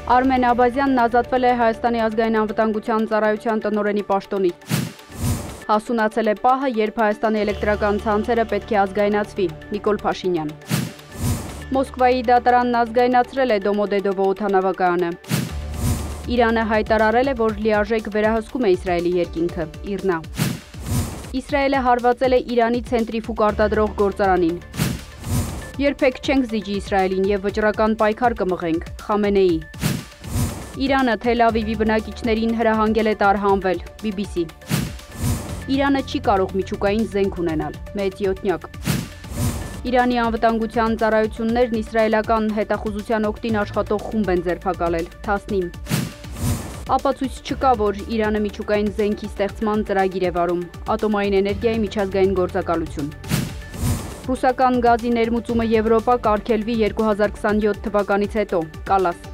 Արմեն Աբազյանն ազատվել է Հայաստանի ազգային անվտանգության ծառայության տնօրենի պաշտոնից։ Հասունացել է պահը, երբ Հայաստանի էլեկտրական ցանցերը պետք է ազգայնացվի։ Նիկոլ Փաշինյան։ Մոսկվայի դատարանն ազգայնացրել է Դոմոդեդովո օդանավակայանը։ Իրանը հայտարարել է, որ լիարժեք վերահսկում է Իսրայելի երկինքը։ Իրնա։ Իսրայելը հարվածել է Իրանի ցենտրիֆուգ արտադրող գործարանին։ Երբեք չենք զիջի Իսրայելին և վճռական պայքար կմղենք։ Խամենեի։ Իրանը Թել Ավիվի բնակիչներին հրահանգել է տարհանվել։ BBC։ Իրանը չի կարող միջուկային զենք ունենալ։ Մեծ յոթնյակ։ Իրանի անվտանգության ծառայություններն իսրայելական հետախուզության օգտին աշխատող խումբ են ձերբակալել։ Թասնիմ։ Ապացույց չկա, որ Իրանը միջուկային զենքի ստեղծման ծրագիր է վարում։ Ատոմային էներգիայի միջազգային գործակալություն։ Ռուսական գազի ներմուծումը Եվրոպա կարգելվի 2027 թվականից հետո։ Կալաս։